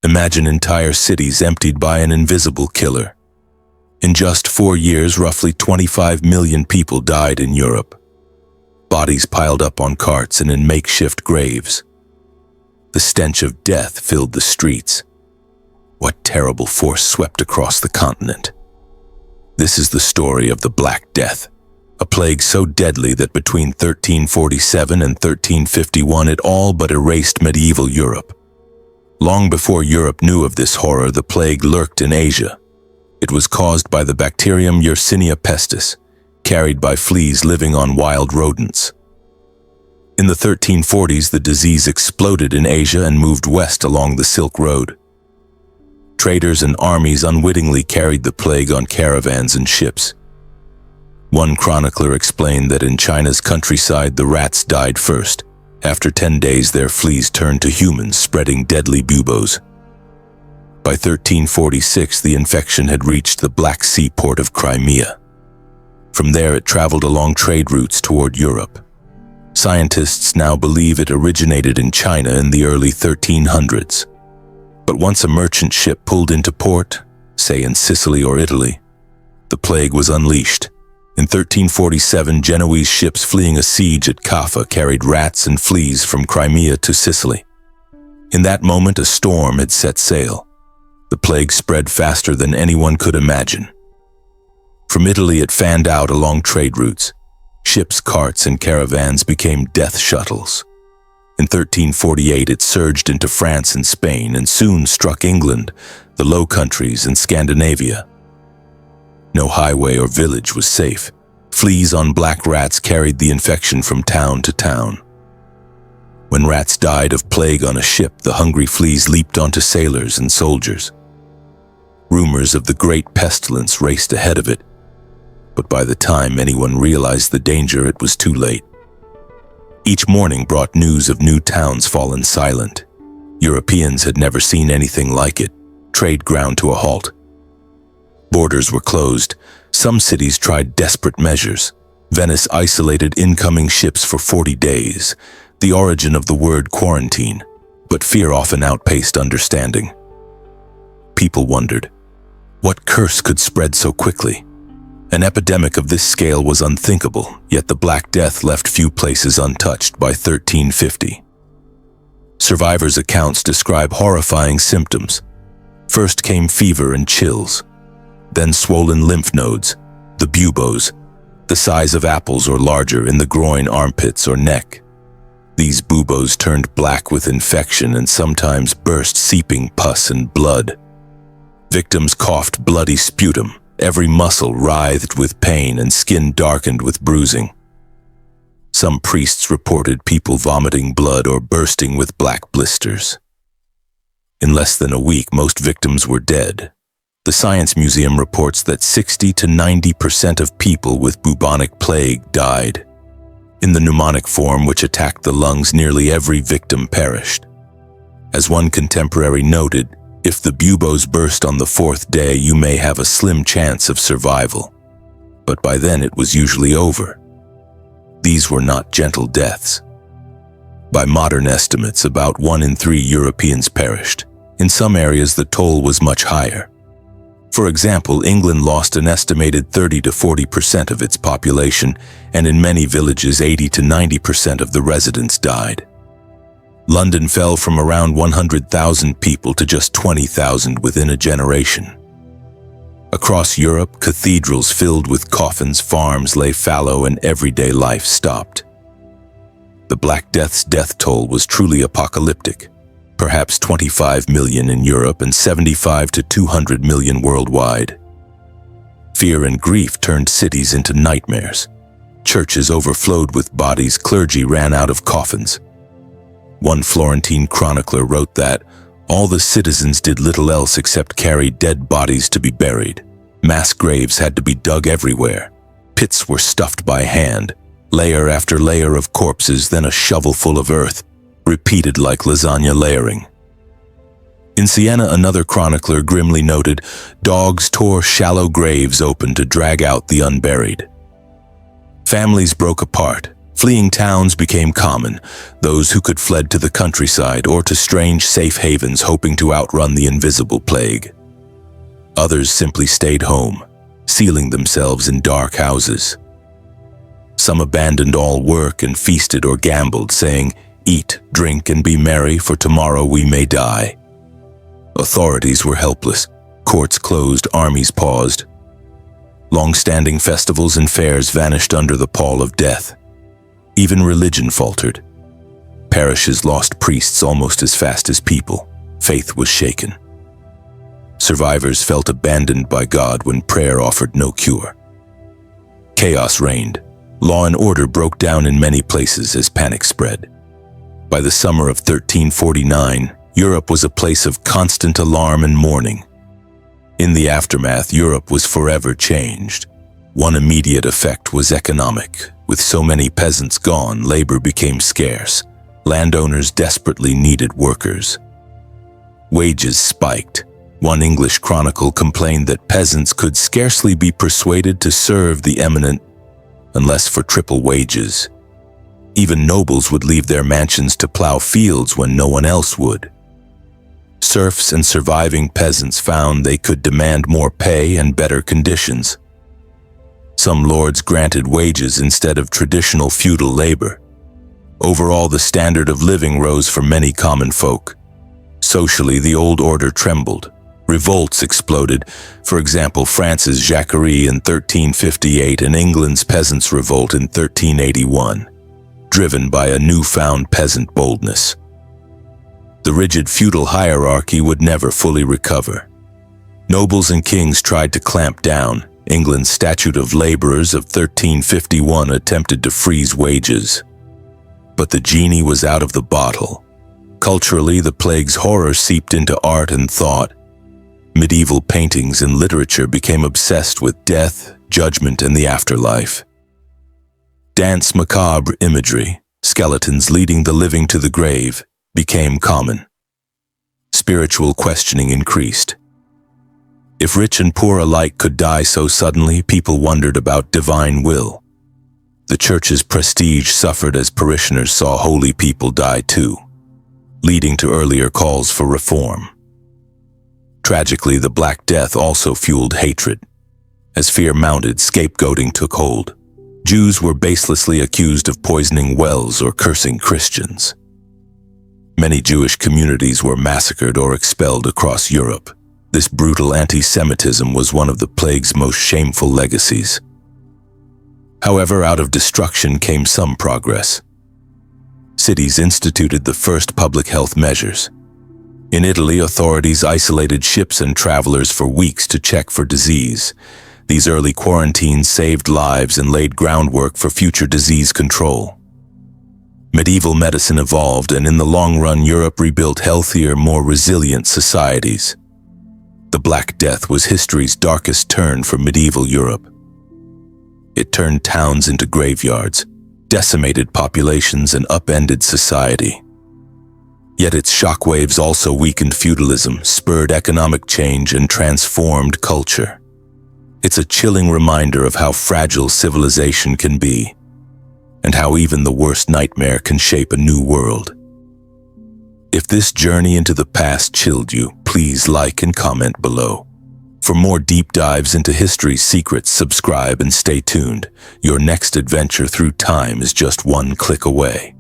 Imagine entire cities emptied by an invisible killer. In just 4 years, roughly 25 million people died in Europe. Bodies piled up on carts and in makeshift graves. The stench of death filled the streets. What terrible force swept across the continent? This is the story of the Black Death, a plague so deadly that between 1347 and 1351 it all but erased medieval Europe. Long before Europe knew of this horror, the plague lurked in Asia. It was caused by the bacterium Yersinia pestis, carried by fleas living on wild rodents. In the 1340s, the disease exploded in Asia and moved west along the Silk Road. Traders and armies unwittingly carried the plague on caravans and ships. One chronicler explained that in China's countryside the rats died first. After 10 days their fleas turned to humans, spreading deadly buboes. By 1346 the infection had reached the Black Sea port of Crimea. From there it traveled along trade routes toward Europe. Scientists now believe it originated in China in the early 1300s. But once a merchant ship pulled into port, say in Sicily or Italy, the plague was unleashed. In 1347, Genoese ships fleeing a siege at Kaffa carried rats and fleas from Crimea to Sicily. In that moment, a storm had set sail. The plague spread faster than anyone could imagine. From Italy, it fanned out along trade routes. Ships, carts, and caravans became death shuttles. In 1348, it surged into France and Spain and soon struck England, the Low Countries, and Scandinavia. No highway or village was safe. Fleas on black rats carried the infection from town to town. When rats died of plague on a ship, the hungry fleas leaped onto sailors and soldiers. Rumors of the great pestilence raced ahead of it, but by the time anyone realized the danger, it was too late. Each morning brought news of new towns fallen silent. Europeans had never seen anything like it. Trade ground to a halt. Borders were closed. Some cities tried desperate measures. Venice isolated incoming ships for 40 days, the origin of the word quarantine, but fear often outpaced understanding. People wondered, what curse could spread so quickly? An epidemic of this scale was unthinkable, yet the Black Death left few places untouched by 1350. Survivors' accounts describe horrifying symptoms. First came fever and chills, then swollen lymph nodes, the buboes, the size of apples or larger in the groin, armpits, or neck. These buboes turned black with infection and sometimes burst seeping pus and blood. Victims coughed bloody sputum. Every muscle writhed with pain and skin darkened with bruising. Some priests reported people vomiting blood or bursting with black blisters. In less than a week, most victims were dead. The Science Museum reports that 60 to 90% of people with bubonic plague died. In the pneumonic form, which attacked the lungs, nearly every victim perished. As one contemporary noted, if the buboes burst on the 4th day, you may have a slim chance of survival. But by then it was usually over. These were not gentle deaths. By modern estimates, about 1 in 3 Europeans perished. In some areas, the toll was much higher. For example, England lost an estimated 30 to 40% of its population, and in many villages 80 to 90% of the residents died. London fell from around 100,000 people to just 20,000 within a generation. Across Europe, cathedrals filled with coffins, farms lay fallow, and everyday life stopped. The Black Death's death toll was truly apocalyptic, perhaps 25 million in Europe and 75 to 200 million worldwide. Fear and grief turned cities into nightmares. Churches overflowed with bodies, clergy ran out of coffins. One Florentine chronicler wrote that all the citizens did little else except carry dead bodies to be buried. Mass graves had to be dug everywhere. Pits were stuffed by hand, layer after layer of corpses, then a shovelful of earth, repeated like lasagna layering. In Siena, another chronicler grimly noted, dogs tore shallow graves open to drag out the unburied. Families broke apart, Fleeing towns became common. Those who could fled to the countryside or to strange safe havens hoping to outrun the invisible plague. Others simply stayed home, sealing themselves in dark houses. Some abandoned all work and feasted or gambled, saying, "Eat, drink, and be merry, for tomorrow we may die." Authorities were helpless. Courts closed, armies paused. Long-standing festivals and fairs vanished under the pall of death. Even religion faltered. Parishes lost priests almost as fast as people. Faith was shaken. Survivors felt abandoned by God when prayer offered no cure. Chaos reigned. Law and order broke down in many places as panic spread. By the summer of 1349, Europe was a place of constant alarm and mourning. In the aftermath, Europe was forever changed. One immediate effect was economic. With so many peasants gone, labor became scarce. Landowners desperately needed workers. Wages spiked. One English chronicle complained that peasants could scarcely be persuaded to serve the eminent unless for triple wages. Even nobles would leave their mansions to plow fields when no one else would. Serfs and surviving peasants found they could demand more pay and better conditions. Some lords granted wages instead of traditional feudal labor. Overall, the standard of living rose for many common folk. Socially, the old order trembled. Revolts exploded, for example, France's Jacquerie in 1358 and England's Peasants' Revolt in 1381, driven by a newfound peasant boldness. The rigid feudal hierarchy would never fully recover. Nobles and kings tried to clamp down. England's Statute of Laborers of 1351 attempted to freeze wages. But the genie was out of the bottle. Culturally, the plague's horror seeped into art and thought. Medieval paintings and literature became obsessed with death, judgment, and the afterlife. Dance macabre imagery, skeletons leading the living to the grave, became common. Spiritual questioning increased. If rich and poor alike could die so suddenly, people wondered about divine will. The church's prestige suffered as parishioners saw holy people die too, leading to earlier calls for reform. Tragically, the Black Death also fueled hatred. As fear mounted, scapegoating took hold. Jews were baselessly accused of poisoning wells or cursing Christians. Many Jewish communities were massacred or expelled across Europe. This brutal anti-Semitism was one of the plague's most shameful legacies. However, out of destruction came some progress. Cities instituted the first public health measures. In Italy, authorities isolated ships and travelers for weeks to check for disease. These early quarantines saved lives and laid groundwork for future disease control. Medieval medicine evolved, and in the long run, Europe rebuilt healthier, more resilient societies. The Black Death was history's darkest turn for medieval Europe. It turned towns into graveyards, decimated populations, and upended society. Yet its shockwaves also weakened feudalism, spurred economic change, and transformed culture. It's a chilling reminder of how fragile civilization can be, and how even the worst nightmare can shape a new world. If this journey into the past chilled you, please like and comment below. For more deep dives into history's secrets, subscribe and stay tuned. Your next adventure through time is just one click away.